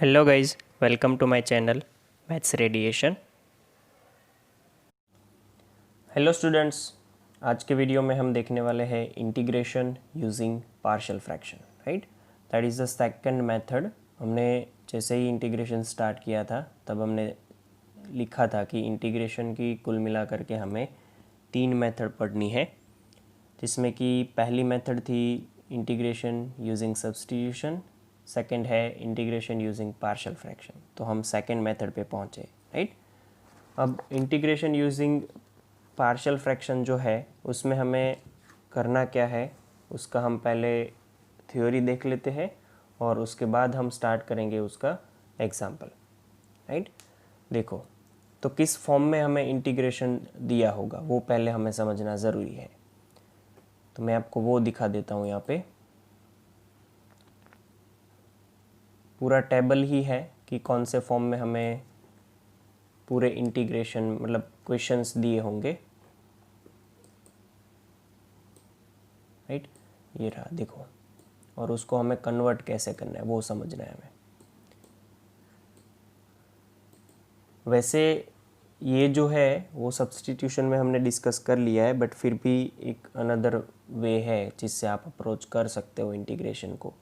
Hello guys, welcome to my channel maths radiation. Hello students, आज के video में हम देखने वाले हैं integration using partial fraction, right. That is the second method. हमने जैसे ही इंटीग्रेशन स्टार्ट किया था तब हमने लिखा था कि इंटीग्रेशन की कुल मिला करके हमें 3 मेथड पढ़नी है, जिसमें कि पहली मेथड थी इंटीग्रेशन यूजिंग सब्स्टिट्यूशन, सेकंड है इंटीग्रेशन यूजिंग पार्शियल फ्रैक्शन। तो हम सेकंड मेथड पे पहुँचे, राइट। अब इंटीग्रेशन यूजिंग पार्शियल फ्रैक्शन जो है उसमें हमें करना क्या है उसका हम पहले थ्योरी देख लेते हैं और उसके बाद हम स्टार्ट करेंगे उसका एग्जाम्पल, राइट। देखो, तो किस फॉर्म में हमें इंटीग्रेशन दिया होगा वो पहले हमें समझना ज़रूरी है। तो मैं आपको वो दिखा देता हूँ। यहाँ पे पूरा टेबल ही है कि कौन से फॉर्म में हमें पूरे इंटीग्रेशन मतलब क्वेश्चंस दिए होंगे, राइट। ये रहा, देखो, और उसको हमें कन्वर्ट कैसे करना है वो समझना है हमें। वैसे ये जो है वो सब्स्टिट्यूशन में हमने डिस्कस कर लिया है, बट फिर भी एक अनदर वे है जिससे आप अप्रोच कर सकते हो इंटीग्रेशन को।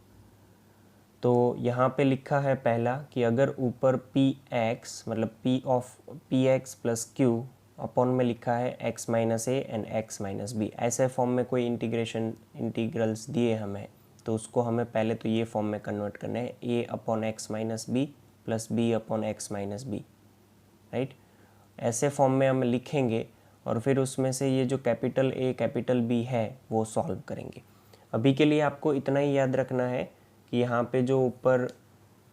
तो यहाँ पे लिखा है पहला कि अगर ऊपर पी एक्स मतलब P X plus Q upon में लिखा है X minus A and X minus B, ऐसे फॉर्म में कोई इंटीग्रल्स दिए हमें, तो उसको हमें पहले तो ये फॉर्म में कन्वर्ट करना है, a upon x minus b plus B upon x minus b, right. ऐसे फॉर्म में हम लिखेंगे और फिर उसमें से ये जो कैपिटल ए कैपिटल बी है वो सॉल्व करेंगे। अभी के लिए आपको इतना ही याद रखना है कि यहाँ पे जो ऊपर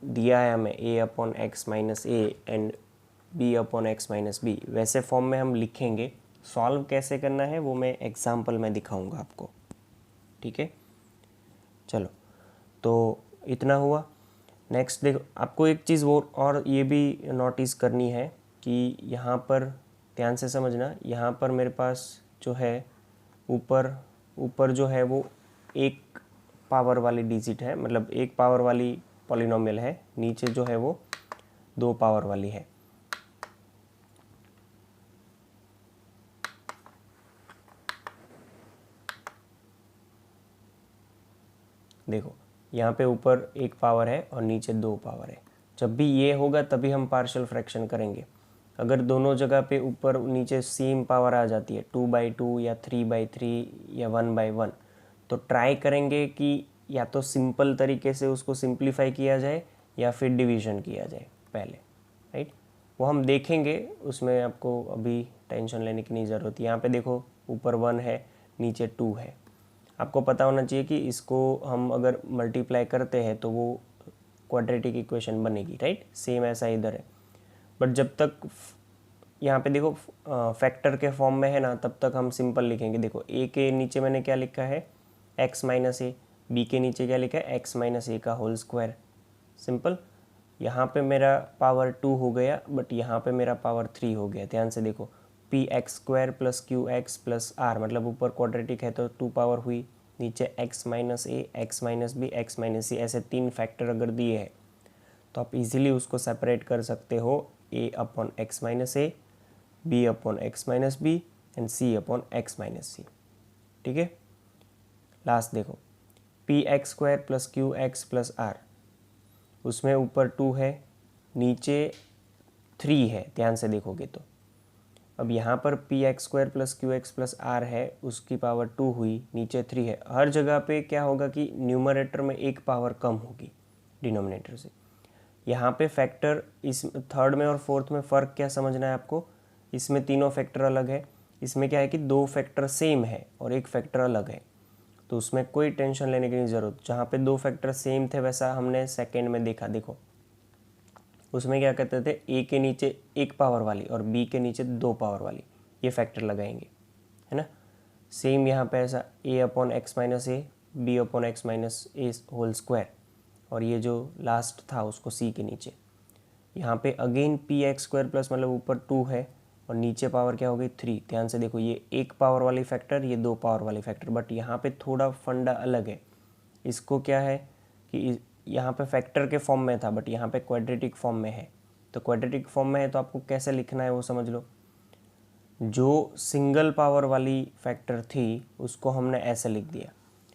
दिया है हमें a upon x minus A and b upon x minus b, वैसे फॉर्म में हम लिखेंगे। सॉल्व कैसे करना है वो मैं एग्जाम्पल में दिखाऊंगा आपको, ठीक है। चलो, तो इतना हुआ। नेक्स्ट देखो, आपको एक चीज़ वो और ये भी नोटिस करनी है कि यहाँ पर ध्यान से समझना, यहाँ पर मेरे पास जो है ऊपर ऊपर जो है वो एक पावर वाली डिजिट है, मतलब एक पावर वाली पॉलिनोमियल है, नीचे जो है वो 2 पावर वाली है। देखो, यहाँ पे ऊपर 1 पावर है और नीचे 2 पावर है। जब भी ये होगा तभी हम पार्शियल फ्रैक्शन करेंगे। अगर दोनों जगह पे ऊपर नीचे सेम पावर आ जाती है, 2/2 या 3/3 या 1/1, तो ट्राई करेंगे कि या तो सिंपल तरीके से उसको सिंप्लीफाई किया जाए या फिर डिवीजन किया जाए पहले, राइट। वो हम देखेंगे, उसमें आपको अभी टेंशन लेने की नहीं ज़रूरत। यहाँ पे देखो, ऊपर 1 है, नीचे 2 है। आपको पता होना चाहिए कि इसको हम अगर मल्टीप्लाई करते हैं तो वो क्वाड्रेटिक इक्वेशन बनेगी, राइट। सेम ऐसा इधर है, बट जब तक यहाँ पे देखो फैक्टर के फॉर्म में है ना, तब तक हम सिंपल लिखेंगे। देखो, ए के नीचे मैंने क्या लिखा है, एक्स माइनस ए, बी के नीचे क्या लिखा है, एक्स माइनस ए का होल स्क्वायर, सिंपल। यहाँ पे मेरा पावर 2 हो गया, बट यहाँ पे मेरा पावर 3 हो गया। ध्यान से देखो, p x square plus Q x plus r, मतलब ऊपर क्वाड्रेटिक है तो 2 पावर हुई, नीचे x minus a, x minus b, x minus c, ऐसे 3 फैक्टर अगर दिए हैं तो आप इजीली उसको सेपरेट कर सकते हो, a upon x minus a, b upon x minus b and c upon x minus c, ठीक है। लास्ट देखो, p x square plus Q x plus r, उसमें ऊपर 2 है, नीचे 3 है, ध्यान से देखोगे तो। अब यहाँ पर P x square plus Q x plus R है, उसकी पावर 2 हुई, नीचे 3 है। हर जगह पे क्या होगा कि न्यूमरेटर में एक पावर कम होगी डिनोमिनेटर से। यहाँ पे फैक्टर, इस थर्ड में और फोर्थ में फ़र्क क्या समझना है आपको, इसमें तीनों फैक्टर अलग है, इसमें क्या है कि 2 फैक्टर सेम है और एक फैक्टर अलग है, तो उसमें कोई टेंशन लेने की नहीं ज़रूरत। जहाँ पे 2 फैक्टर सेम थे वैसा हमने सेकेंड में देखा, देखो उसमें क्या कहते थे, ए के नीचे 1 पावर वाली और बी के नीचे 2 पावर वाली, ये फैक्टर लगाएंगे, है ना। सेम यहाँ पे ऐसा ए upon x minus a, b upon x minus A whole square, और ये जो लास्ट था उसको सी के नीचे। यहाँ पे again P x square plus मतलब ऊपर 2 है और नीचे पावर क्या हो गई 3। ध्यान से देखो, ये 1 पावर वाली फैक्टर, ये 2 पावर वाली फैक्टर, बट यहाँ पे थोड़ा फंडा अलग है। इसको क्या है कि यहाँ पे फैक्टर के फॉर्म में था बट यहाँ पे क्वाड्रेटिक फॉर्म में है। तो क्वाड्रेटिक फॉर्म में है तो आपको कैसे लिखना है वो समझ लो। जो सिंगल पावर वाली फैक्टर थी उसको हमने ऐसे लिख दिया,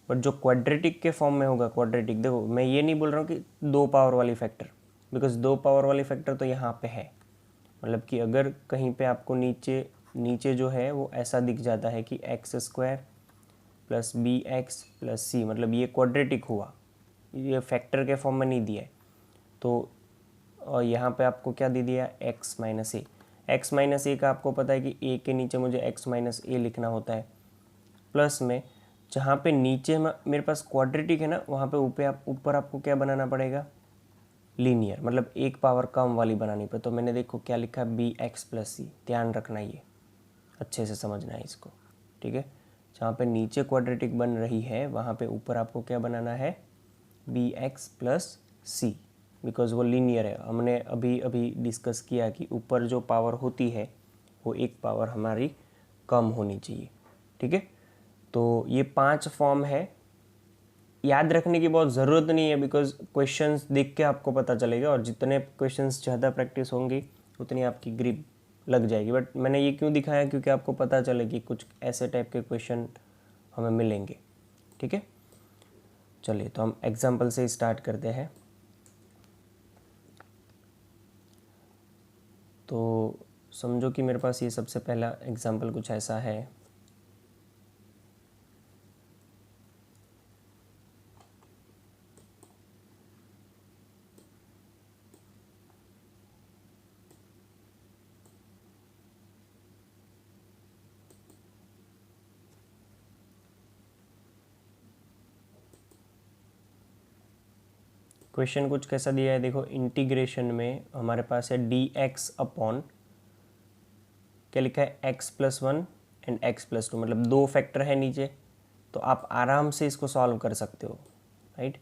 बट जो क्वाड्रेटिक के फॉर्म में होगा, क्वाड्रेटिक देखो मैं ये नहीं बोल रहा हूँ कि 2 पावर वाली फैक्टर, बिकॉज 2 पावर वाली फैक्टर तो यहाँ पे है। मतलब कि अगर कहीं पे आपको नीचे नीचे जो है वो ऐसा दिख जाता है कि x² plus bx plus c, मतलब ये क्वाड्रेटिक हुआ, ये फैक्टर के फॉर्म में नहीं दिया है। तो और यहाँ पे आपको क्या दे दिया, x minus a. X minus ए का आपको पता है कि a के नीचे मुझे x माइनस ए लिखना होता है, प्लस में जहाँ पे नीचे में मेरे पास क्वाड्रेटिक है ना, वहाँ पे ऊपर आपको क्या बनाना पड़ेगा, लीनियर, मतलब एक पावर कम वाली बनानी पड़े। तो मैंने देखो क्या लिखा, बी एक्स प्लस सी। ध्यान रखना, ये अच्छे से समझना है इसको, ठीक है। जहाँ पे नीचे क्वाड्रेटिक बन रही है वहाँ पे ऊपर आपको क्या बनाना है, B X plus C, because वो लीनियर है। हमने अभी अभी डिस्कस किया कि ऊपर जो पावर होती है वो एक पावर हमारी कम होनी चाहिए, ठीक है। तो ये 5 फॉर्म है, याद रखने की बहुत ज़रूरत नहीं है, बिकॉज क्वेश्चंस देख के आपको पता चलेगा, और जितने क्वेश्चंस ज़्यादा प्रैक्टिस होंगी उतनी आपकी ग्रिप लग जाएगी। बट मैंने ये क्यों दिखाया, क्योंकि आपको पता चले कि कुछ ऐसे टाइप के क्वेश्चन हमें मिलेंगे, ठीक है। चलिए तो हम एग्जाम्पल से स्टार्ट करते हैं। तो समझो कि मेरे पास ये सबसे पहला एग्जाम्पल कुछ ऐसा है। क्वेश्चन कुछ कैसा दिया है, देखो इंटीग्रेशन में हमारे पास है dx अपॉन क्या लिखा है, x plus 1 and x plus 2, मतलब 2 फैक्टर है नीचे, तो आप आराम से इसको सॉल्व कर सकते हो, राइट।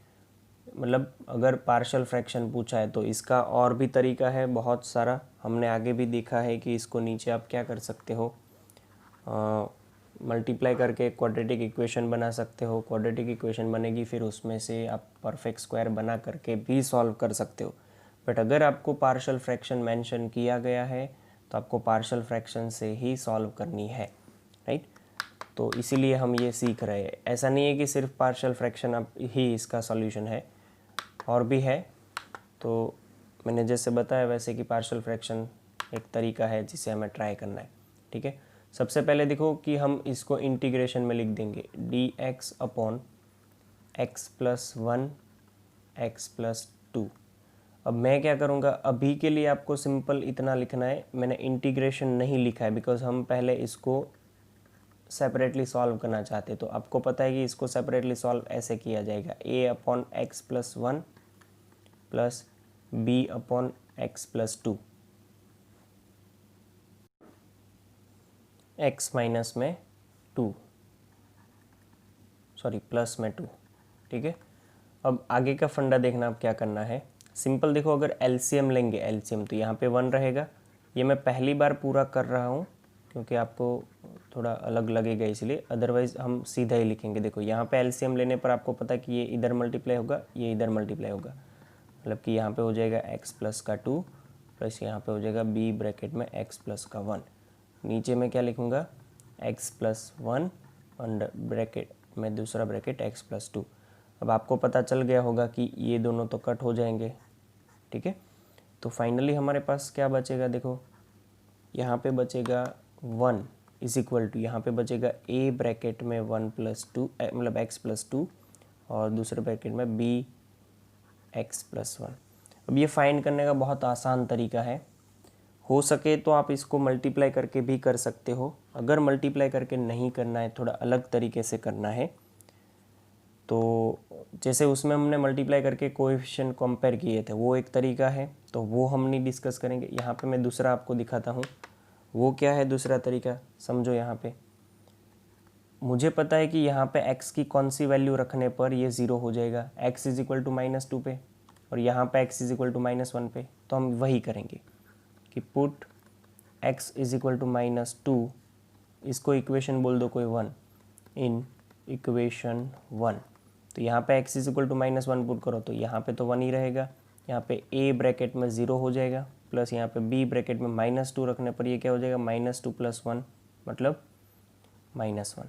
मतलब अगर पार्शियल फ्रैक्शन पूछा है तो इसका और भी तरीका है बहुत सारा, हमने आगे भी देखा है कि इसको नीचे आप क्या कर सकते हो, मल्टीप्लाई करके क्वाड्रेटिक इक्वेशन बना सकते हो। क्वाड्रेटिक इक्वेशन बनेगी, फिर उसमें से आप परफेक्ट स्क्वायर बना करके भी सॉल्व कर सकते हो। बट अगर आपको पार्शियल फ्रैक्शन मेंशन किया गया है तो आपको पार्शियल फ्रैक्शन से ही सॉल्व करनी है, राइट। तो इसीलिए हम ये सीख रहे हैं। ऐसा नहीं है कि सिर्फ पार्शियल फ्रैक्शन आप ही इसका सॉल्यूशन है, और भी है। तो मैंने जैसे बताया वैसे कि पार्शियल फ्रैक्शन एक तरीका है जिसे हमें ट्राई करना है, ठीक है। सबसे पहले देखो कि हम इसको इंटीग्रेशन में लिख देंगे, D x upon X plus 1 x plus 2। अब मैं क्या करूँगा, अभी के लिए आपको सिंपल इतना लिखना है, मैंने इंटीग्रेशन नहीं लिखा है बिकॉज हम पहले इसको सेपरेटली सॉल्व करना चाहते। तो आपको पता है कि इसको सेपरेटली सॉल्व ऐसे किया जाएगा, a upon X plus 1 plus B upon X plus 2, X minus में 2, सॉरी प्लस में 2, ठीक है। अब आगे का फंडा देखना, अब क्या करना है, सिंपल देखो, अगर एलसीएम लेंगे, एलसीएम तो यहाँ पे 1 रहेगा। ये मैं पहली बार पूरा कर रहा हूँ क्योंकि आपको थोड़ा अलग लगेगा इसलिए, अदरवाइज़ हम सीधा ही लिखेंगे। देखो यहाँ पे एलसीएम लेने पर आपको पता है कि ये इधर मल्टीप्लाई होगा, ये इधर मल्टीप्लाई होगा, मतलब कि यहाँ पे हो जाएगा एक्स प्लस का 2 प्लस यहाँ पे हो जाएगा बी ब्रैकेट में एक्स प्लस का 1। नीचे में क्या लिखूँगा, एक्स प्लस 1 अंडर ब्रैकेट में दूसरा ब्रैकेट एक्स प्लस 2। अब आपको पता चल गया होगा कि ये दोनों तो कट हो जाएंगे, ठीक है। तो फाइनली हमारे पास क्या बचेगा, देखो यहाँ पे बचेगा 1 इज इक्वल टू, यहाँ पे बचेगा ए ब्रैकेट में 1 प्लस 2 मतलब एक्स प्लस 2 और दूसरे ब्रैकेट में बी एक्स प्लस 1। अब ये फाइंड करने का बहुत आसान तरीका है, हो सके तो आप इसको मल्टीप्लाई करके भी कर सकते हो। अगर मल्टीप्लाई करके नहीं करना है, थोड़ा अलग तरीके से करना है, तो जैसे उसमें हमने मल्टीप्लाई करके कोएफिशिएंट कंपेयर किए थे, वो एक तरीका है, तो वो हम नहीं डिस्कस करेंगे। यहाँ पे मैं दूसरा आपको दिखाता हूँ, वो क्या है दूसरा तरीका, समझो। यहाँ पे मुझे पता है कि यहाँ पे x की कौन सी वैल्यू रखने पर ये 0 हो जाएगा, x इज इक्वल टू -2 पे, और यहाँ पे x इज इक्वल टू -1 पे। तो हम वही करेंगे कि put x is equal to -2, इसको इक्वेशन बोल दो कोई 1, इन इक्वेशन 1, तो यहाँ पे x is equal to -1 put करो तो यहाँ पे तो 1 ही रहेगा, यहाँ पे a ब्रैकेट में 0 हो जाएगा, प्लस यहाँ पे b ब्रैकेट में -2 रखने पर ये क्या हो जाएगा, -2 + 1 मतलब -1।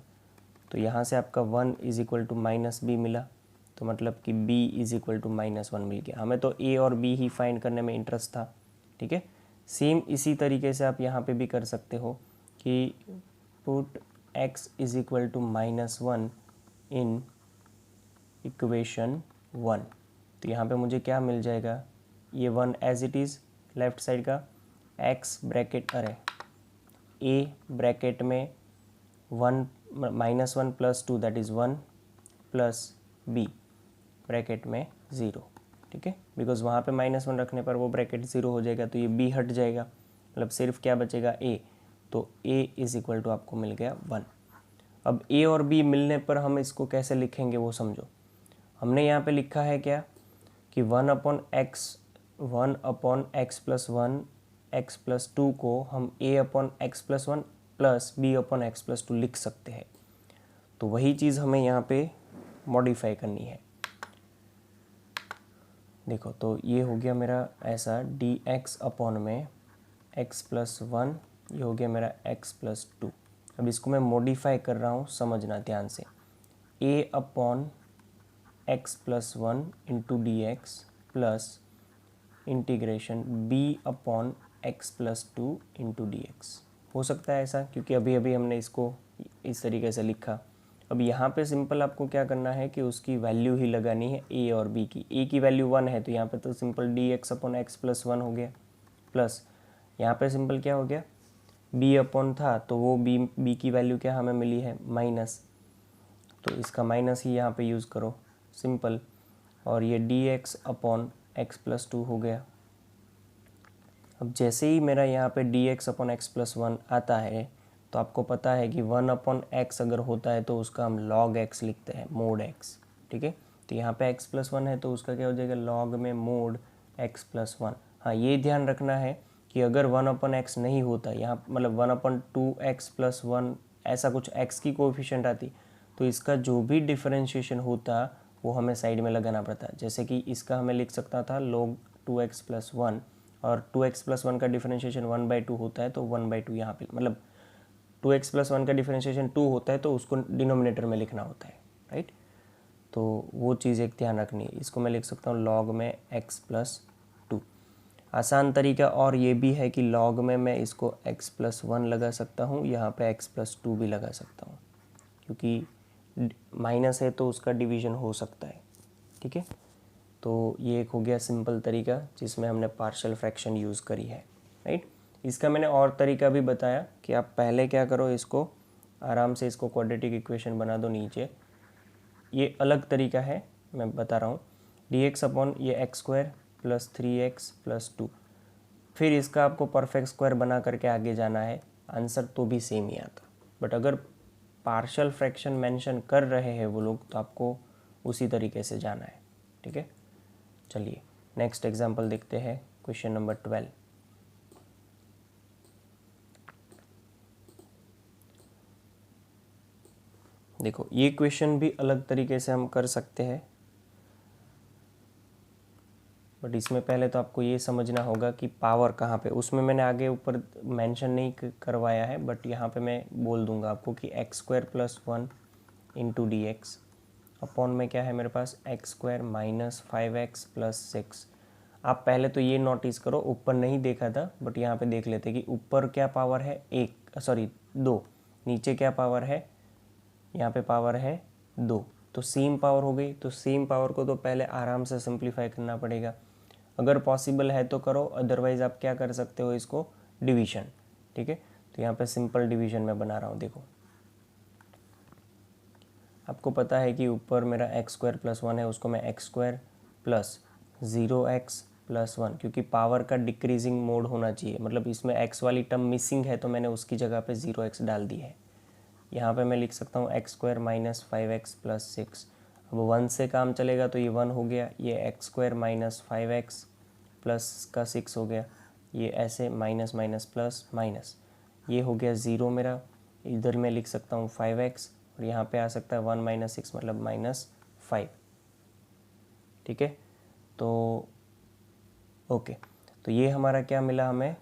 तो यहाँ से आपका 1 इज इक्वल टू -b मिला, तो मतलब कि b इज इक्वल टू -1 मिल गया। हमें तो a और b ही फाइंड करने में इंटरेस्ट था, ठीक है। सेम इसी तरीके से आप यहाँ पे भी कर सकते हो कि put x is equal to -1 in equation 1। तो यहाँ पे मुझे क्या मिल जाएगा, ये 1 as it is left side का, x ब्रैकेट a ब्रैकेट में 1 -1 + 2 that is 1 plus b bracket में 0, ठीक है। बिकॉज वहाँ पे -1 रखने पर वो ब्रैकेट 0 हो जाएगा, तो ये b हट जाएगा, मतलब सिर्फ क्या बचेगा a। तो a इज इक्वल टू आपको मिल गया 1। अब a और b मिलने पर हम इसको कैसे लिखेंगे वो समझो। हमने यहाँ पे लिखा है क्या कि 1/x + 1 x + 2 को हम a/x + 1 प्लस b/x + 2 लिख सकते हैं। तो वही चीज़ हमें यहाँ पे मॉडिफाई करनी है। देखो तो ये हो गया मेरा ऐसा dx अपॉन में x + 1, ये हो गया मेरा x + 2। अब इसको मैं मॉडिफाई कर रहा हूँ, समझना ध्यान से। a/x + 1 into dx plus integration b/x + 2 into dx। हो सकता है ऐसा, क्योंकि अभी अभी हमने इसको इस तरीके से लिखा। अब यहाँ पे सिंपल आपको क्या करना है कि उसकी वैल्यू ही लगानी है a और b की। a की वैल्यू 1 है तो यहाँ पे तो सिंपल dx/x + 1 हो गया, प्लस यहाँ पे सिंपल क्या हो गया, b अपॉन था तो वो b की वैल्यू क्या हमें मिली है, माइनस, तो इसका माइनस ही यहाँ पे यूज़ करो सिंपल, और ये dx/x + 2 हो गया। अब जैसे ही मेरा यहाँ पे dx/x + 1 आता है तो आपको पता है कि 1/x अगर होता है तो उसका हम log x लिखते हैं, mod x, ठीक है। तो यहाँ पे x + 1 है तो उसका क्या हो जाएगा, log में mod x + 1। हाँ, ये ध्यान रखना है कि अगर 1/x नहीं होता, यहाँ मतलब 1/2x + 1 ऐसा कुछ x की कोएफिशिएंट आती, तो इसका जो भी डिफरेंशिएशन होता वो हमें साइड में लगाना पड़ता। जैसे कि इसका हमें लिख सकता था log 2x + 1, और 2x + 1 का डिफरेंशिएशन 1/2 होता है तो 1/2 यहाँ पे, मतलब 2x + 1 का डिफरेंशिएशन 2 होता है तो उसको डिनोमिनेटर में लिखना होता है, राइट। तो वो चीज़ एक ध्यान रखनी है। इसको मैं लिख सकता हूँ log में x + 2। आसान तरीका और ये भी है कि log में मैं इसको x + 1 लगा सकता हूँ, यहाँ पे x + 2 भी लगा सकता हूँ, क्योंकि माइनस है तो उसका डिवीज़न हो सकता है, ठीक है। तो ये एक हो गया सिंपल तरीका जिसमें हमने पार्शियल फ्रैक्शन यूज़ करी है, राइट। इसका मैंने और तरीका भी बताया कि आप पहले क्या करो, इसको आराम से इसको क्वाड्रेटिक इक्वेशन बना दो नीचे। ये अलग तरीका है, मैं बता रहा हूँ, dx/ ये x² + 3x + 2। फिर इसका आपको परफेक्ट स्क्वायर बना करके आगे जाना है, आंसर तो भी सेम ही आता। बट अगर पार्शियल फ्रैक्शन मेंशन कर रहे हैं वो लोग तो आपको उसी तरीके से जाना है, ठीक है। चलिए नेक्स्ट एग्जांपल देखते हैं, क्वेश्चन नंबर 12। देखो ये क्वेश्चन भी अलग तरीके से हम कर सकते हैं, बट इसमें पहले तो आपको ये समझना होगा कि पावर कहाँ पे, उसमें मैंने आगे ऊपर मेंशन नहीं करवाया है, बट यहाँ पे मैं बोल दूंगा आपको कि x² + 1 इंटू dx अपॉन में क्या है मेरे पास, x² - 5x + 6। आप पहले तो ये नोटिस करो, ऊपर नहीं देखा था बट यहाँ पे देख लेते कि ऊपर क्या पावर है, 2, नीचे क्या पावर है, यहाँ पे पावर है 2, तो सेम पावर हो गई। तो सेम पावर को तो पहले आराम से सिंप्लीफाई करना पड़ेगा, अगर पॉसिबल है तो करो, अदरवाइज़ आप क्या कर सकते हो, इसको डिवीज़न, ठीक है। तो यहाँ पे सिंपल डिवीज़न मैं बना रहा हूँ। देखो आपको पता है कि ऊपर मेरा x² + 1 है, उसको मैं x² + 0x + 1, क्योंकि पावर का डिक्रीजिंग मोड होना चाहिए, मतलब इसमें x वाली टर्म मिसिंग है तो मैंने उसकी जगह पे 0x डाल दी है। यहाँ पे मैं लिख सकता हूँ x² - 5x + 6। अब 1 से काम चलेगा तो ये 1 हो गया, ये x² - 5x प्लस का 6 हो गया, ये ऐसे माइनस माइनस प्लस माइनस, ये हो गया 0 मेरा। इधर मैं लिख सकता हूँ 5x और यहाँ पे आ सकता है 1 - 6 मतलब -5। 5, ठीक है। तो ओके, तो ये हमारा क्या मिला हमें,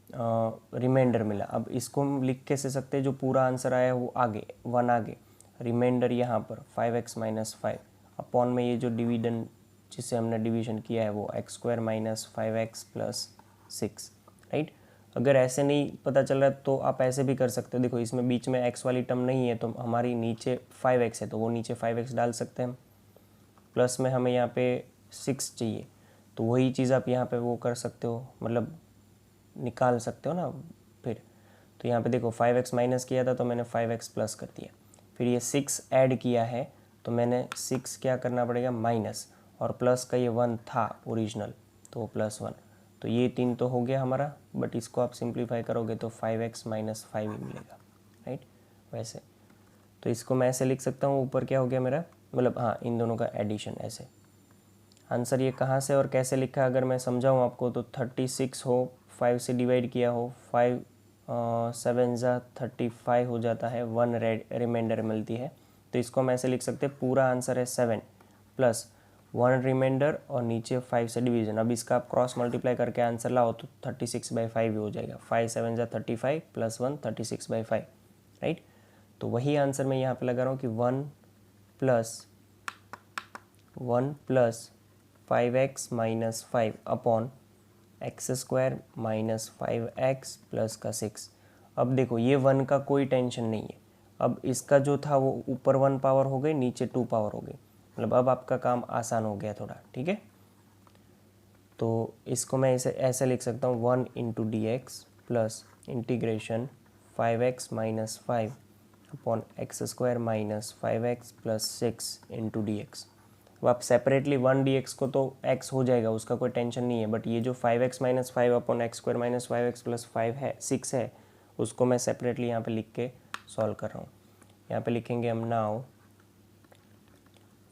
रिमाइंडर मिला। अब इसको हम लिख कैसे सकते हैं, जो पूरा आंसर आया वो आगे 1 आगे, रिमाइंडर यहाँ पर 5x माइनस 5 अपॉन में ये जो डिविजन जिससे हमने डिवीजन किया है वो x square minus 5x plus 6, right. अगर ऐसे नहीं पता चल रहा है तो आप ऐसे भी कर सकते हो। देखो इसमें बीच में x वाली टर्म नहीं है तो हमारी नीचे 5x है तो वो नीचे 5x डाल सकते हैं हम, प्लस में हमें यहाँ पे 6 चाहिए तो वही चीज़ आप यहाँ पे वो कर सकते हो, मतलब निकाल सकते हो ना फिर। तो यहाँ पे देखो 5x माइनस किया था तो मैंने 5x प्लस कर दिया, फिर ये 6 ऐड किया है तो मैंने 6 क्या करना पड़ेगा माइनस, और प्लस का ये 1 था ओरिजिनल तो वो +1, तो ये 3 तो हो गया हमारा, बट इसको आप सिंप्लीफाई करोगे तो 5x माइनस 5 ही मिलेगा, राइट। वैसे तो इसको मैं ऐसे लिख सकता हूँ, ऊपर क्या हो गया मेरा, मतलब हाँ इन दोनों का एडिशन ऐसे। आंसर ये कहाँ से और कैसे लिखा अगर मैं समझाऊँ आपको, तो 36 हो 5 से डिवाइड किया हो, 5 7 ज़ा 35 हो जाता है, 1 रिमाइंडर मिलती है, तो इसको हम ऐसे लिख सकते हैं पूरा आंसर है 7 प्लस 1 रिमाइंडर और नीचे 5 से डिवीजन। अब इसका आप क्रॉस मल्टीप्लाई करके आंसर लाओ तो 36/5 ही हो जाएगा, 5 7 ज़ा 35 प्लस 1 36/5, राइट। तो वही आंसर मैं यहाँ पे लगा रहा हूँ कि 1 plus 5x minus 5 upon x square minus 5x plus का 6। अब देखो ये 1 का कोई टेंशन नहीं है, अब इसका जो था वो ऊपर 1 पावर हो गई नीचे 2 पावर हो गई, मतलब अब आपका काम आसान हो गया थोड़ा, ठीक है। तो इसको मैं ऐसे लिख सकता हूँ 1 into d x plus integration 5x minus 5 upon x square minus 5x plus 6 into d x. अब आप सेपरेटली 1 dx को तो x हो जाएगा, उसका कोई टेंशन नहीं है, बट ये जो 5x minus 5 upon x square minus 5x plus 5 है 6 है, उसको मैं सेपरेटली यहाँ पे लिख के सॉल्व कर रहा हूँ। यहाँ पे लिखेंगे हम नाउ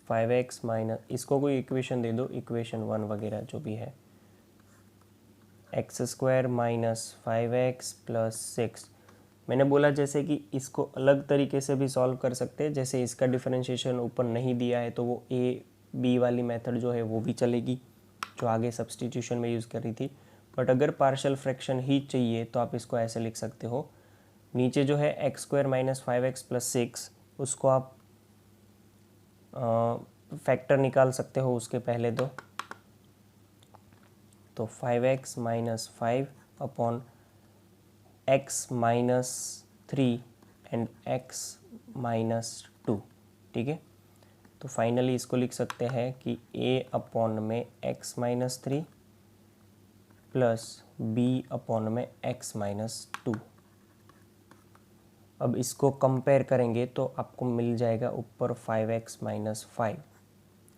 5x माइनस, इसको कोई इक्वेशन दे दो, इक्वेशन 1 वगैरह जो भी है, x square minus 5x plus 6। मैंने बोला जैसे कि इसको अलग तरीके से भी सॉल्व कर सकते हैं, जैसे इसका डिफरेंशिएशन ऊपर नहीं दिया है तो वो a b वाली मेथड जो है वो भी चलेगी जो आगे सब्स्टिट्यूशन में यूज़ कर रही थी। बट अगर पार्शियल फ्रैक्शन ही चाहिए तो आप इसको ऐसे लिख सकते हो, नीचे जो है x square minus 5x plus 6 उसको आप फैक्टर निकाल सकते हो उसके पहले तो 5x minus 5 upon x minus 3 and x minus 2, ठीक है। तो फाइनली इसको लिख सकते हैं कि a अपॉन में x minus 3 plus b upon में x माइनस 2। अब इसको कंपेयर करेंगे तो आपको मिल जाएगा ऊपर 5x माइनस 5,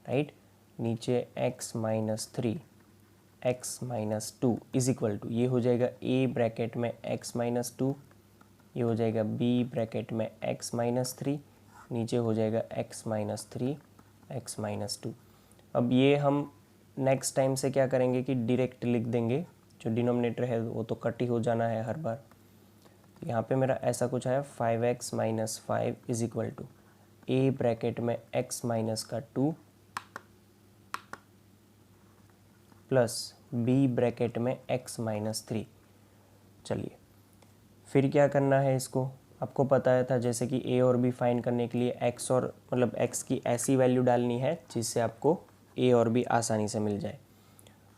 राइट, नीचे x minus 3 x minus 2 is equal to, ये हो जाएगा a ब्रैकेट में x माइनस 2, ये हो जाएगा b ब्रैकेट में x माइनस 3, नीचे हो जाएगा x माइनस 3 x माइनस 2। अब ये हम नेक्स्ट टाइम से क्या करेंगे कि डायरेक्ट लिख देंगे, जो डिनोमिनेटर है वो तो कट ही हो जाना है हर बार। तो यहाँ पे मेरा ऐसा कुछ है 5x minus 5 is equal to a bracket में x माइनस का 2 प्लस b ब्रैकेट में x माइनस 3। चलिए फिर क्या करना है, इसको आपको पता था जैसे कि a और b फाइंड करने के लिए x और मतलब x की ऐसी वैल्यू डालनी है जिससे आपको a और b आसानी से मिल जाए।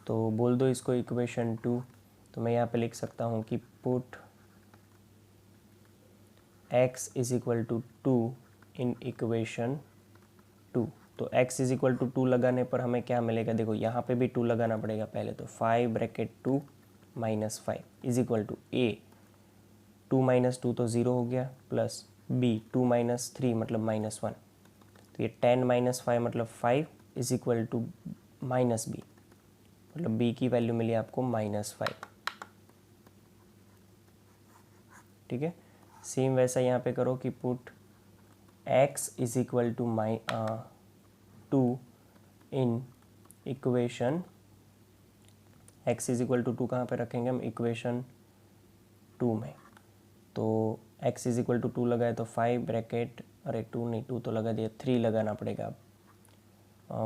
तो बोल दो इसको इक्वेशन 2, तो मैं यहाँ पे लिख सकता हूँ कि put x is equal to 2 in equation 2। तो x इज इक्वल टू 2 लगाने पर हमें क्या मिलेगा, देखो यहाँ पे भी 2 लगाना पड़ेगा पहले, तो 5 bracket 2 minus 5 is equal to a 2 minus 2 तो 0 हो गया, प्लस b 2 माइनस 3 मतलब माइनस 1, तो ये 10 माइनस 5 मतलब 5 is equal to minus b, मतलब b की वैल्यू मिली आपको -5, ठीक है। सेम वैसा यहाँ पे करो कि put x is equal to 2 in equation, x is equal to 2 कहाँ पे रखेंगे हम, इक्वेशन 2 में। तो x इज इक्वल टू 2 लगाए तो 5 ब्रैकेट अरे 2 नहीं, 2 तो लगा दिया, 3 लगाना पड़ेगा अब।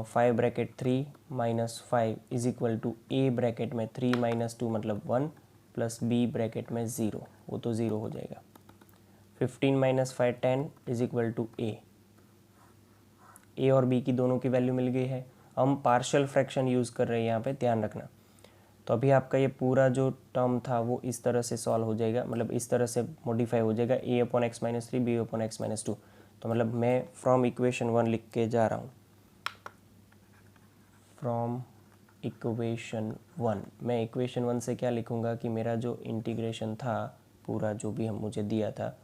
5 bracket 3 minus 5 is equal to a bracket में 3 माइनस 2 मतलब 1 प्लस बी ब्रैकेट में 0, वो तो 0 हो जाएगा। 15 माइनस 5 10 इज इक्वल टू ए और बी की दोनों की वैल्यू मिल गई है। हम पार्शियल फ्रैक्शन यूज़ कर रहे हैं यहाँ पे, ध्यान रखना। तो अभी आपका ये पूरा जो टर्म था वो इस तरह से सॉल्व हो जाएगा, मतलब इस तरह से मॉडिफाई हो जाएगा, a upon x minus 3 b upon x minus 2। तो मतलब मैं फ्रॉम इक्वेशन 1 लिख के जा रहा हूँ, फ्रॉम इक्वेशन 1। मैं इक्वेशन 1 से क्या लिखूँगा कि मेरा जो इंटीग्रेशन था पूरा, जो भी हम मुझे दिया था,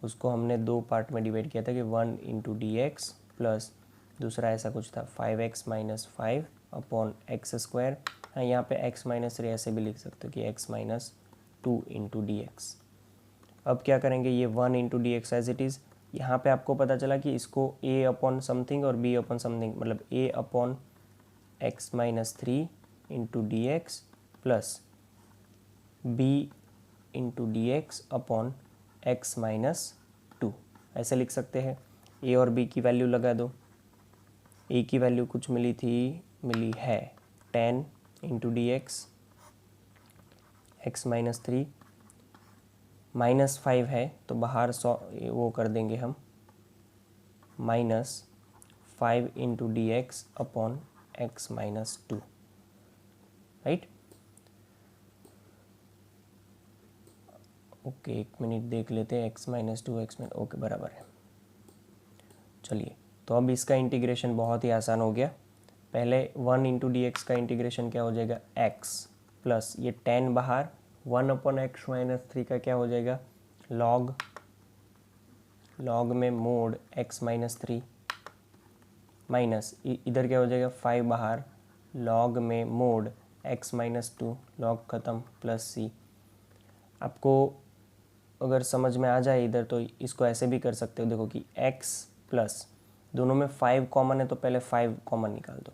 उसको हमने दो पार्ट में डिवाइड किया था कि 1 इंटू डी एक्स प्लस दूसरा ऐसा कुछ था 5x minus 5 upon x square. हाँ, यहाँ पे x माइनस 3 ऐसे भी लिख सकते हो कि x minus 2 into d x. अब क्या करेंगे, ये 1 into d x as it is. यहाँ पर आपको पता चला कि इसको a अपॉन समथिंग और b अपॉन समथिंग, मतलब a upon x minus 3 into d x plus b into d x upon x minus 2 ऐसे लिख सकते हैं। ए और बी की वैल्यू लगा दो। ए की वैल्यू कुछ मिली है 10 into d x, x minus 3 minus 5 है तो बाहर वो कर देंगे हम, minus 5 into d x upon x minus 2, right. Okay, एक मिनट देख लेते हैं, x minus 2 X minus, okay बराबर है। चलिए, तो अब इसका इंटीग्रेशन बहुत ही आसान हो गया। पहले 1 इंटू डी एक्स का इंटीग्रेशन क्या हो जाएगा, एक्स प्लस ये 10 बाहर, 1 अपॉन एक्स माइनस 3 का क्या हो जाएगा, लॉग में मोड एक्स माइनस 3 माइनस इधर क्या हो जाएगा 5 बाहर, लॉग में मोड एक्स माइनस 2, लॉग ख़त्म प्लस सी। आपको अगर समझ में आ जाए इधर तो इसको ऐसे भी कर सकते हो, देखो कि x प्लस दोनों में 5 कॉमन है तो पहले 5 कॉमन निकाल दो,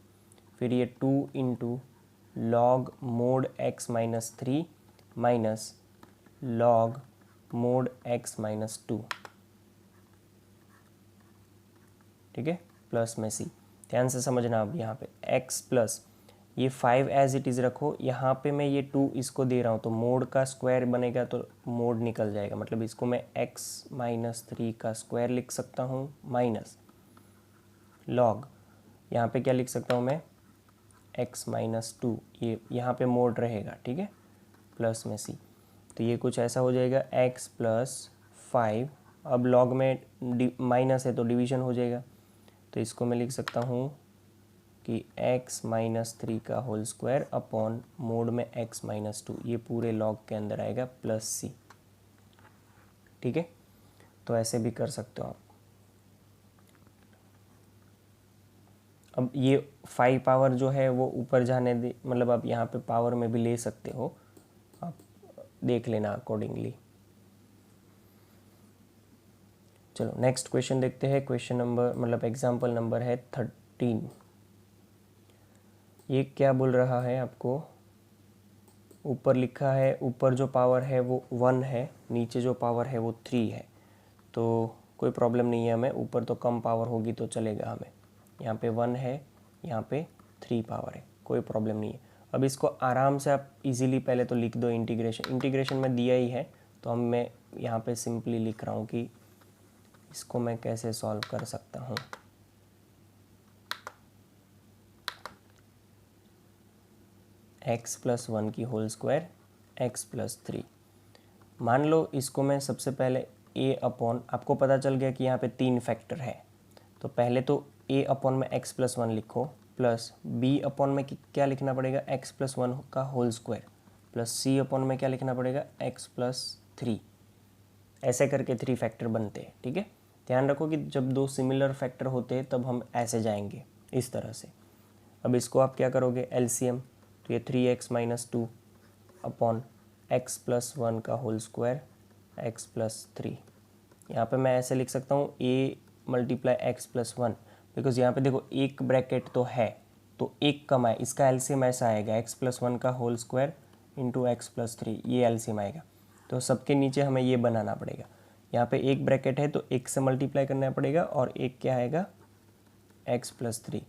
फिर ये 2 into log mode x minus 3 minus log mode x minus 2, ठीक है, प्लस में सी। ध्यान से समझना अब यहाँ पे x प्लस ये 5 एज इट इज़ रखो, यहाँ पे मैं ये 2 इसको दे रहा हूँ तो मोड का स्क्वायर बनेगा तो मोड निकल जाएगा, मतलब इसको मैं x माइनस 3 का स्क्वायर लिख सकता हूँ माइनस लॉग, यहाँ पे क्या लिख सकता हूँ मैं x माइनस 2, ये यहाँ पे मोड रहेगा, ठीक है, प्लस में सी। तो ये कुछ ऐसा हो जाएगा x प्लस 5, अब लॉग में माइनस है तो डिवीजन हो जाएगा, तो इसको मैं लिख सकता हूँ कि x माइनस 3 का होल स्क्वायर अपॉन मोड में x माइनस 2, ये पूरे लॉग के अंदर आएगा प्लस सी, ठीक है। तो ऐसे भी कर सकते हो आप। अब ये 5 पावर जो है वो ऊपर जाने दे, मतलब आप यहाँ पे पावर में भी ले सकते हो, आप देख लेना अकॉर्डिंगली। चलो नेक्स्ट क्वेश्चन देखते हैं। क्वेश्चन नंबर मतलब एग्जाम्पल नंबर है 13। ये क्या बोल रहा है आपको, ऊपर लिखा है, ऊपर जो पावर है वो 1 है, नीचे जो पावर है वो 3 है, तो कोई प्रॉब्लम नहीं है हमें, ऊपर तो कम पावर होगी तो चलेगा हमें। यहाँ पे 1 है, यहाँ पे 3 पावर है, कोई प्रॉब्लम नहीं है। अब इसको आराम से आप इजीली पहले तो लिख दो, इंटीग्रेशन में दिया ही है तो हम मैं यहाँ पे सिंपली लिख रहा हूँ कि इसको मैं कैसे सॉल्व कर सकता हूँ। x प्लस 1 की होल स्क्वायर x प्लस 3, मान लो इसको मैं सबसे पहले a अपॉन, आपको पता चल गया कि यहाँ पे 3 फैक्टर है, तो पहले तो a अपॉन में x प्लस 1 लिखो, प्लस b अपॉन में क्या लिखना पड़ेगा x प्लस 1 का whole square, plus c upon में क्या लिखना पड़ेगा x प्लस 3, ऐसे करके 3 फैक्टर बनते हैं, ठीक है। ध्यान रखो कि जब दो सिमिलर फैक्टर होते हैं तब हम ऐसे जाएंगे इस तरह से। अब इसको आप क्या करोगे एलसीएम, तो ये 3x minus 2 upon X plus 1 का होल स्क्वायर x प्लस 3, यहाँ पे मैं ऐसे लिख सकता हूँ a multiply x plus 1, because यहाँ पे देखो एक ब्रैकेट तो है तो एक कम है, इसका एलसीएम ऐसा आएगा x प्लस 1 का whole square into x plus 3, ये एलसीएम आएगा, तो सबके नीचे हमें ये बनाना पड़ेगा। यहाँ पे एक ब्रैकेट है तो एक से मल्टीप्लाई करना पड़ेगा और एक क्या आएगा x+3।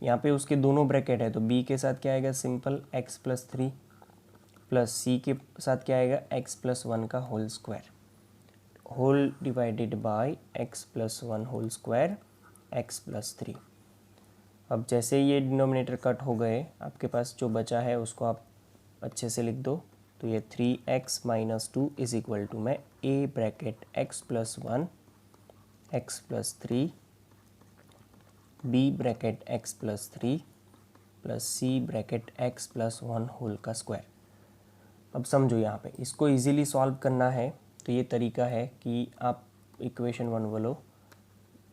यहाँ पे उसके दोनों ब्रैकेट है तो b के साथ क्या आएगा सिंपल x+3 प्लस c के साथ क्या आएगा x+1 का whole square whole divided by x+1 whole square x+3। अब जैसे ये डिनोमिनेटर कट हो गए आपके पास जो बचा है उसको आप अच्छे से लिख दो। तो ये 3x - 2 इज इक्वल टू मैं a bracket x+1 x+3 b bracket x+3 plus c bracket x+1 whole का स्क्वायर। अब समझो यहाँ पे इसको इजीली सॉल्व करना है तो ये तरीका है कि आप इक्वेशन 1 वालों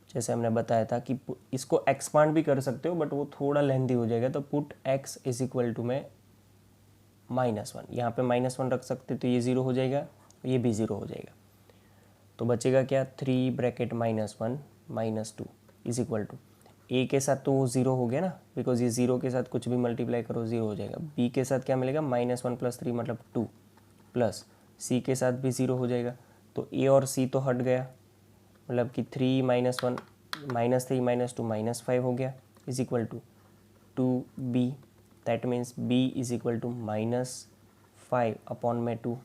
जैसे हमने बताया था कि इसको एक्सपांड भी कर सकते हो बट वो थोड़ा लेंथी हो जाएगा। तो put x is equal to में -1, यहाँ पे -1 रख सकते तो ये 0 हो जाएगा, ये भी 0 हो जाएगा। तो बचेगा क्या 3 bracket -1 - 2 is equal to a के साथ तो वो 0 हो गया ना बिकॉज ये 0 के साथ कुछ भी मल्टीप्लाई करो 0 हो जाएगा। b के साथ क्या मिलेगा -1 + 3 मतलब 2 प्लस c के साथ भी 0 हो जाएगा। तो a और c तो हट गया मतलब कि 3 - 1 -3 - 2 -5 हो गया is equal to 2b that means b is equal to -5 upon में 2।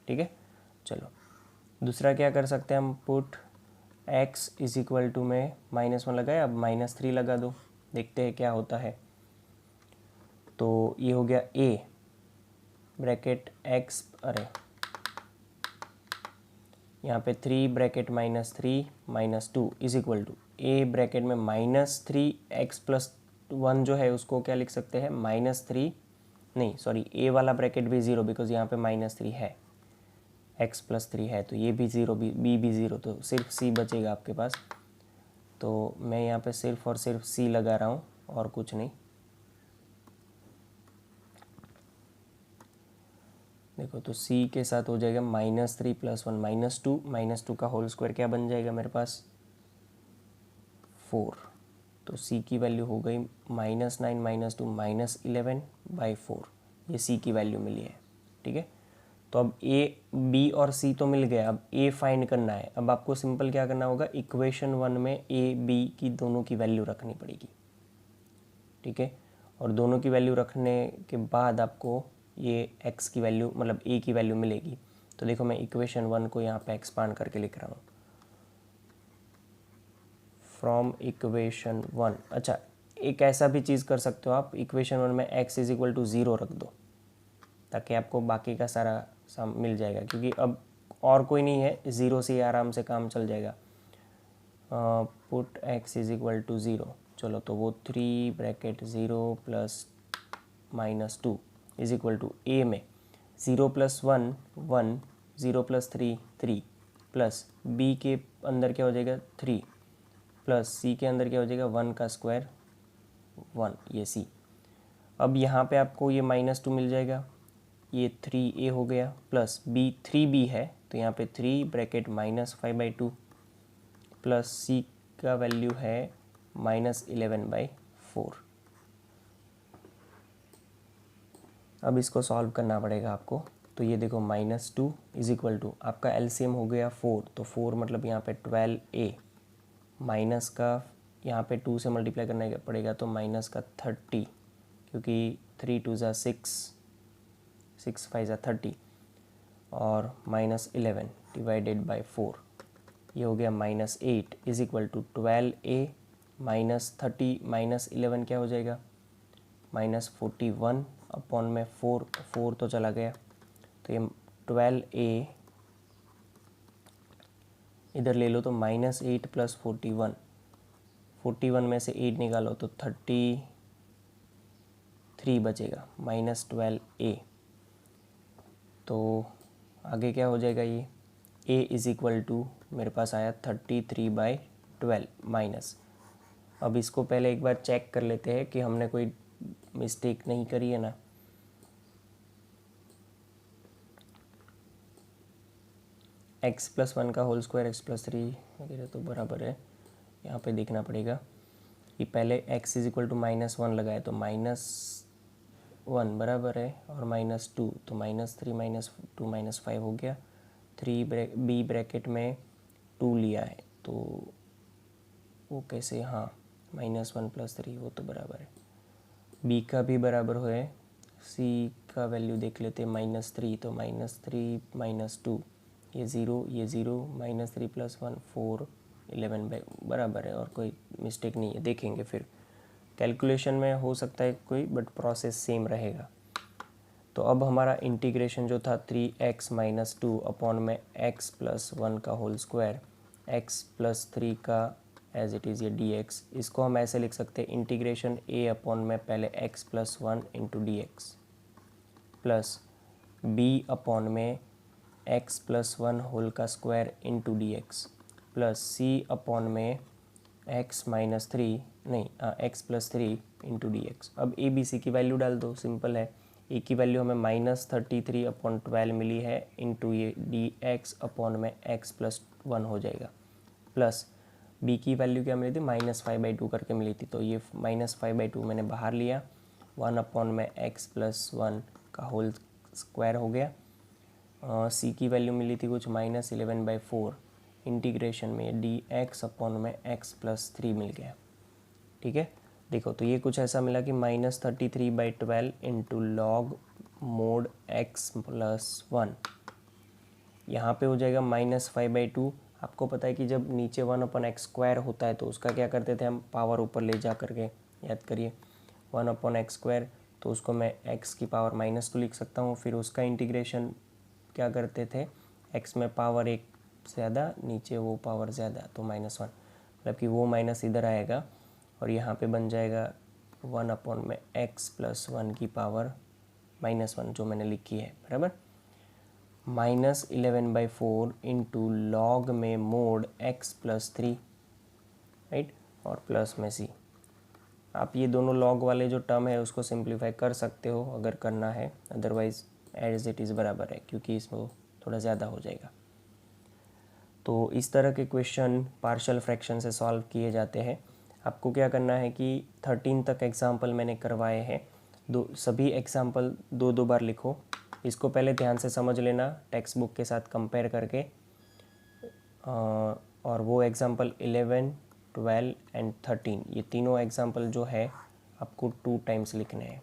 ठीक है, चलो दूसरा क्या कर सकते हैं हम put x is equal to में -1 लगाया अब -3 लगा दो, देखते हैं क्या होता है। तो ये हो गया a ब्रैकेट x अरे यहाँ पे 3 bracket -3 - 2 is equal to a bracket में -3x+1 जो है उसको क्या लिख सकते हैं -3 नहीं सॉरी a वाला ब्रैकेट भी 0 बिकॉज यहाँ पे -3 है x+3 है तो ये भी 0 b भी 0 तो सिर्फ c बचेगा आपके पास। तो मैं यहाँ पे सिर्फ और सिर्फ c लगा रहा हूँ और कुछ नहीं। देखो तो c के साथ हो जाएगा -3 + 1 -2 का होल स्क्वायर क्या बन जाएगा मेरे पास 4। तो c की वैल्यू हो गई -9 - 2 -11/4 ये c की वैल्यू मिली है। ठीक है, तो अब a b और c तो मिल गया, अब a फाइंड करना है। अब आपको सिंपल क्या करना होगा इक्वेशन 1 में a b की दोनों की वैल्यू रखनी पड़ेगी। ठीक है, और दोनों की वैल्यू रखने के बाद आपको ये x की वैल्यू मतलब a की वैल्यू मिलेगी। तो देखो मैं इक्वेशन 1 को यहाँ पे एक्सपांड करके लिख रहा हूँ फ्रॉम इक्वेशन 1। अच्छा एक ऐसा भी चीज़ कर सकते हो आप इक्वेशन 1 में x इज इक्वल टू 0 रख दो ताकि आपको बाकी का सारा सम मिल जाएगा क्योंकि अब और कोई नहीं है 0 से आराम से काम चल जाएगा। Put x is equal to 0 चलो तो वो 3 bracket 0 plus -2 is equal to a में 0 + 1 1 0 + 3 3 प्लस b के अंदर क्या हो जाएगा 3 प्लस c के अंदर क्या हो जाएगा 1 का स्क्वायर 1 ये c। अब यहाँ पे आपको ये -2 मिल जाएगा ये 3a हो गया प्लस b 3b है तो यहाँ पे 3 ब्रैकेट -5/2 प्लस c का वैल्यू है -11/4। अब इसको सॉल्व करना पड़ेगा आपको। तो ये देखो -2 इज इक्वल टू आपका एलसीएम हो गया 4 तो 4 मतलब यहाँ पे 12a माइनस का यहाँ पे 2 से मल्टीप्लाई करना पड़ेगा तो माइनस का 30 क्योंकि 3 2 ज़ा 6 6 5 ज़ा 30 और -11 डिवाइडेड बाय 4 ये हो गया -8 इज इक्वल टू 12a -30 -11 क्या हो जाएगा -41 अपॉन में 4 तो चला गया तो ये 12a इधर ले लो तो -8 + 41 41 में से 8 निकालो तो 33 बचेगा -12a। तो आगे क्या हो जाएगा ये a इज़ इक्वल टू मेरे पास आया 33/12 माइनस। अब इसको पहले एक बार चेक कर लेते हैं कि हमने कोई मिस्टेक नहीं करी है ना। x+1 का होल स्क्वायर x+3 वगैरह तो बराबर है, यहाँ पे देखना पड़ेगा कि पहले x इज इक्वल टू -1 लगाए तो -1 बराबर है और -2 तो -3 - 2 - 5 हो गया बी ब्रैकेट में 2 लिया है तो वो कैसे, हाँ -1 + 3 वो तो बराबर है, बी का भी बराबर है, सी का वैल्यू देख लेते हैं -3 तो -3 - 2 ये 0 -3 + 1 4 11 बराबर है और कोई मिस्टेक नहीं है, देखेंगे फिर कैलकुलेशन में हो सकता है कोई, बट प्रोसेस सेम रहेगा। तो अब हमारा इंटीग्रेशन जो था 3x - 2 अपॉन में x + 1 का होल स्क्वायर, x + 3 का एज इट इज़ ये dx, इसको हम ऐसे लिख सकते हैं इंटीग्रेशन a अपॉन में पहले x + 1 into dx plus b upon में x + 1 होल का square into dx plus c upon में x - 3 नहीं x + 3 इंटू dx। अब a b c की वैल्यू डाल दो, सिंपल है। a की वैल्यू हमें -33/12 मिली है इंटू ये dx अपॉन में x + 1 हो जाएगा, प्लस b की वैल्यू क्या मिली थी -5/2 करके मिली थी, तो ये -5/2 मैंने बाहर लिया, 1 अपॉन में x + 1 का होल स्क्वायर हो गया। c की वैल्यू मिली थी कुछ -11/4, इंटीग्रेशन में dx अपॉन में x + 3 मिल गया, ठीक है। देखो तो ये कुछ ऐसा मिला कि -33/12 इंटू लॉग मोड x + 1, यहाँ पे हो जाएगा -5/2। आपको पता है कि जब नीचे 1/x² होता है तो उसका क्या करते थे हम, पावर ऊपर ले जा करके, याद करिए 1/x², तो उसको मैं x की पावर -2 लिख सकता हूँ। फिर उसका इंटीग्रेशन क्या करते थे, x में पावर 1 ज़्यादा, नीचे वो पावर ज़्यादा, तो -1, मतलब कि वो माइनस इधर आएगा और यहाँ पे बन जाएगा 1/x + 1 की पावर -1 जो मैंने लिखी है, बराबर, -11/4 इंटू लॉग में मोड x + 3, राइट, और प्लस में c। आप ये दोनों लॉग वाले जो टर्म है उसको सिंप्लीफाई कर सकते हो अगर करना है, अदरवाइज एज इट इज़ बराबर है क्योंकि इसमें थोड़ा ज़्यादा हो जाएगा। तो इस तरह के क्वेश्चन पार्शियल फ्रैक्शन से सॉल्व किए जाते हैं। आपको क्या करना है कि 13 तक एग्जाम्पल मैंने करवाए हैं, सभी एग्जाम्पल 2 बार लिखो। इसको पहले ध्यान से समझ लेना टेक्स्ट बुक के साथ कंपेयर करके, और वो एग्जाम्पल 11, 12 एंड 13, ये तीनों एग्जाम्पल जो है आपको 2 टाइम्स लिखने हैं,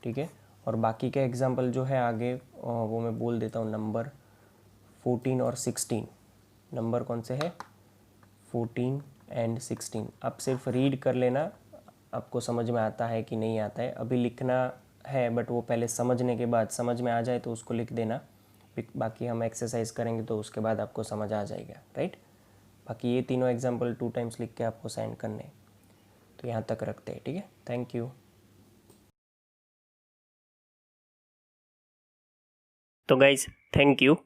ठीक है। और बाकी के एग्जाम्पल जो है आगे वो मैं बोल देता हूँ, नंबर 14 और 16, नंबर कौन से है 14 एंड 16। आप सिर्फ रीड कर लेना, आपको समझ में आता है कि नहीं आता है, अभी लिखना है बट वो पहले समझने के बाद, समझ में आ जाए तो उसको लिख देना, बाकी हम एक्सरसाइज करेंगे तो उसके बाद आपको समझ आ जाएगा, राइट। बाकी ये तीनों एग्जाम्पल 2 टाइम्स लिख के आपको सेंड करने हैं। तो यहाँ तक रखते हैं, ठीक है, थैंक यू। तो गाइज थैंक यू।